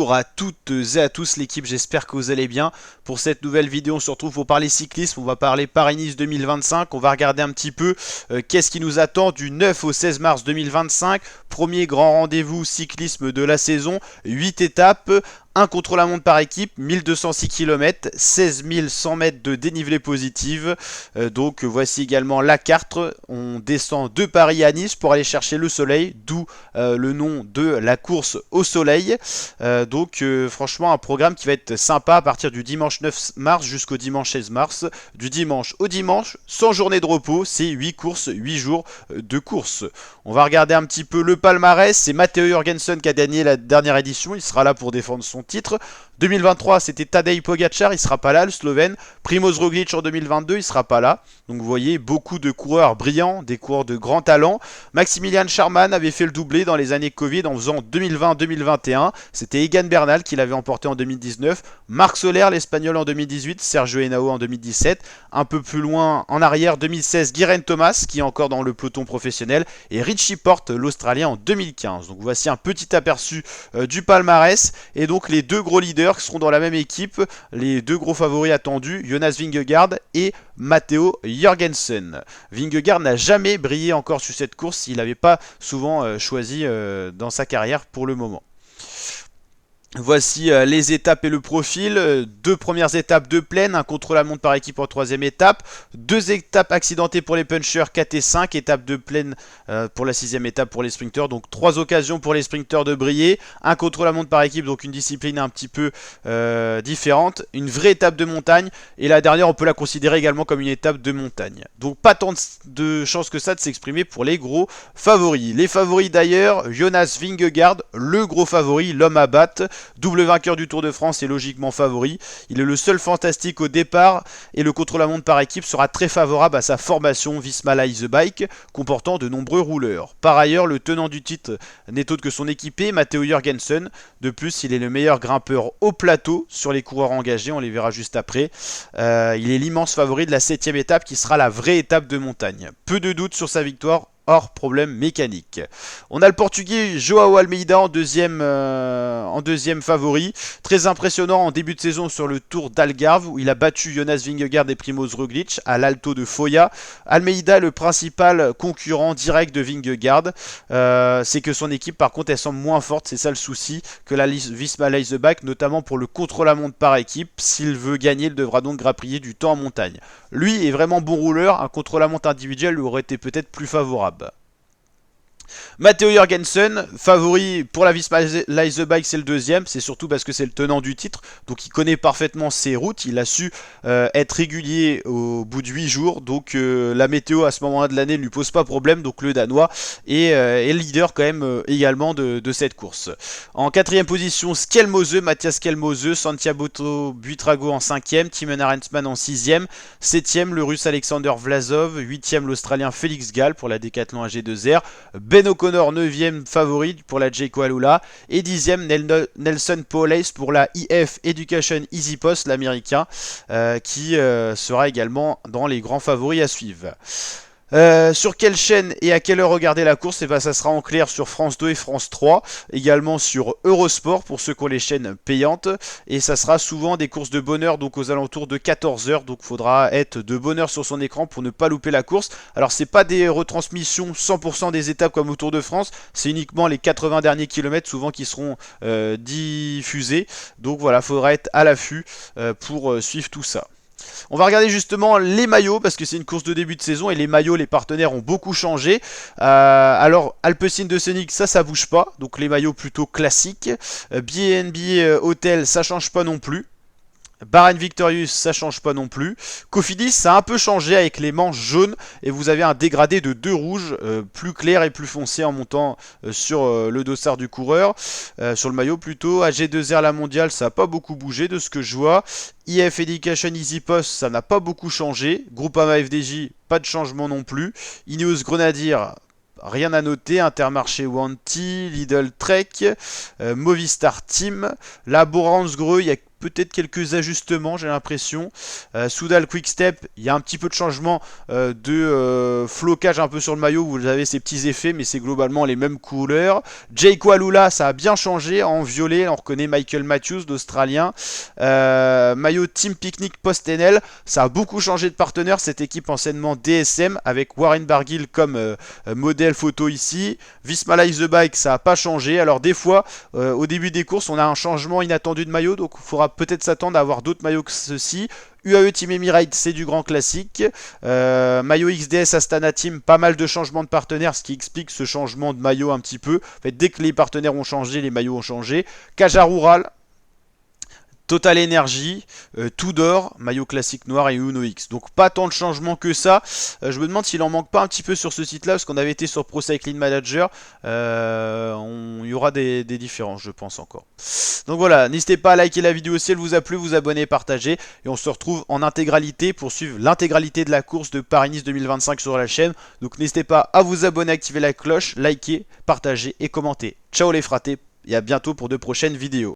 Bonjour à toutes et à tous l'équipe, j'espère que vous allez bien. Pour cette nouvelle vidéo, on se retrouve pour parler cyclisme, on va parler Paris-Nice 2025, on va regarder un petit peu qu'est-ce qui nous attend du 9 au 16 mars 2025. Premier grand rendez-vous cyclisme de la saison, 8 étapes. Un contre-la-montre par équipe, 1206 km, 16 100 mètres de dénivelé positive. Donc voici également la carte. On descend de Paris à Nice pour aller chercher le soleil, d'où le nom de la course au soleil. Donc franchement un programme qui va être sympa à partir du dimanche 9 mars jusqu'au dimanche 16 mars. Du dimanche au dimanche, sans journée de repos, c'est 8 courses, 8 jours de course. On va regarder un petit peu le palmarès. C'est Matteo Jorgensen qui a gagné la dernière édition, il sera là pour défendre son titre. 2023 c'était Tadej Pogacar, il sera pas là, le Slovène. Primoz Roglic en 2022, il sera pas là. Donc vous voyez beaucoup de coureurs brillants, des coureurs de grand talent. Maximilian Schachmann avait fait le doublé dans les années Covid en faisant 2020-2021. C'était Egan Bernal qui l'avait emporté en 2019. Marc Soler, l'Espagnol en 2018. Sergio Henao en 2017. Un peu plus loin en arrière, 2016, Geraint Thomas qui est encore dans le peloton professionnel. Et Richie Porte, l'Australien en 2015. Donc voici un petit aperçu du palmarès. Et donc les deux gros leaders qui seront dans la même équipe. Les deux gros favoris attendus, Jonas Vingegaard et Matteo Jorgensen. Vingegaard n'a jamais brillé encore sur cette course. Il n'avait pas souvent choisi dans sa carrière pour le moment. Voici les étapes et le profil. Deux premières étapes de plaine, un contre-la-montre par équipe en troisième étape. Deux étapes accidentées pour les punchers, 4 et 5. Étape de plaine pour la sixième étape pour les sprinters. Donc trois occasions pour les sprinters de briller. Un contre-la-montre par équipe, donc une discipline un petit peu différente. Une vraie étape de montagne. Et la dernière, on peut la considérer également comme une étape de montagne. Donc pas tant de chance que ça de s'exprimer pour les gros favoris. Les favoris d'ailleurs, Jonas Vingegaard, le gros favori, l'homme à battre. Double vainqueur du Tour de France et logiquement favori. Il est le seul fantastique au départ et le contre-la-montre par équipe sera très favorable à sa formation Visma Leise Bike comportant de nombreux rouleurs. Par ailleurs, le tenant du titre n'est autre que son équipé, Matteo Jorgensen. De plus, il est le meilleur grimpeur au plateau sur les coureurs engagés, on les verra juste après. Il est l'immense favori de la 7ème étape qui sera la vraie étape de montagne. Peu de doute sur sa victoire. Hors problème mécanique. On a le portugais Joao Almeida en deuxième favori. Très impressionnant en début de saison sur le Tour d'Algarve où il a battu Jonas Vingegaard et Primoz Roglic à l'Alto de Foya. Almeida est le principal concurrent direct de Vingegaard. C'est que son équipe par contre elle semble moins forte, c'est ça le souci, que la Visma Leise Bike, notamment pour le contre-la-montre par équipe. S'il veut gagner, il devra donc grappiller du temps en montagne. Lui est vraiment bon rouleur, un contre-la-montre individuel lui aurait été peut-être plus favorable. Matteo Jorgensen, favori pour la Visma Leise Bike, c'est le deuxième. C'est surtout parce que c'est le tenant du titre. Donc il connaît parfaitement ses routes. Il a su être régulier au bout de 8 jours. Donc la météo à ce moment-là de l'année ne lui pose pas problème. Donc le Danois est leader quand même également de cette course. En quatrième position, Skelmose, Mathias Skelmose, Santiago Buitrago en cinquième, Thymen Arensman en sixième, septième le Russe Alexander Vlasov, huitième l'Australien Félix Gall pour la Decathlon AG2R, Ben O'Connor 9e favori pour la Jayco Alula et 10e Nelson Powlais pour la IF Education Easy Post, l'américain, qui sera également dans les grands favoris à suivre. Sur quelle chaîne et à quelle heure regarder la course? Et ben ça sera en clair sur France 2 et France 3, également sur Eurosport pour ceux qui ont les chaînes payantes, et ça sera souvent des courses de bonne heure, donc aux alentours de 14h, donc il faudra être de bonne heure sur son écran pour ne pas louper la course. Alors c'est pas des retransmissions 100% des étapes comme au Tour de France, c'est uniquement les 80 derniers kilomètres souvent qui seront diffusés, donc voilà, il faudra être à l'affût pour suivre tout ça. On va regarder justement les maillots parce que c'est une course de début de saison et les maillots, les partenaires ont beaucoup changé. Alors Alpecin de Scénic, ça bouge pas, donc les maillots plutôt classiques. BNB Hotel, ça change pas non plus. Bahrain Victorious, ça change pas non plus. Cofidis, ça a un peu changé avec les manches jaunes et vous avez un dégradé de 2 rouges plus clair et plus foncé en montant sur le dossard du coureur, sur le maillot plutôt. AG2R la mondiale, ça n'a pas beaucoup bougé de ce que je vois. IF Education Easy Post, ça n'a pas beaucoup changé. Groupama FDJ, pas de changement non plus. Ineos Grenadier, rien à noter. Intermarché Wanty, Lidl Trek, Movistar Team, la Boransgreux, il y a peut-être quelques ajustements, j'ai l'impression. Soudal Quickstep, il y a un petit peu de changement de flocage un peu sur le maillot. Vous avez ces petits effets, mais c'est globalement les mêmes couleurs. Jayco Alula, ça a bien changé. En violet, on reconnaît Michael Matthews, l'Australien. Maillot Team Picnic Post-NL, ça a beaucoup changé de partenaire. Cette équipe anciennement DSM avec Warren Barguil comme modèle photo ici. Visma Live The Bike, ça n'a pas changé. Alors des fois, au début des courses, on a un changement inattendu de maillot, donc il faudra peut-être s'attendre à avoir d'autres maillots que ceux-ci. UAE Team Emirates, c'est du grand classique. Maillot XDS Astana Team, pas mal de changements de partenaires, ce qui explique ce changement de maillot un petit peu. En fait, dès que les partenaires ont changé, les maillots ont changé. Kaja Rural, Total Energy, Tudor, maillot classique noir et Uno X. Donc pas tant de changements que ça. Je me demande s'il en manque pas un petit peu sur ce site-là, parce qu'on avait été sur Pro Cycling Manager. Il y aura des différences, je pense encore. Donc voilà, n'hésitez pas à liker la vidéo si elle vous a plu, vous abonner, partager. Et on se retrouve en intégralité pour suivre l'intégralité de la course de Paris-Nice 2025 sur la chaîne. Donc n'hésitez pas à vous abonner, activer la cloche, liker, partager et commenter. Ciao les fratés, et à bientôt pour de prochaines vidéos.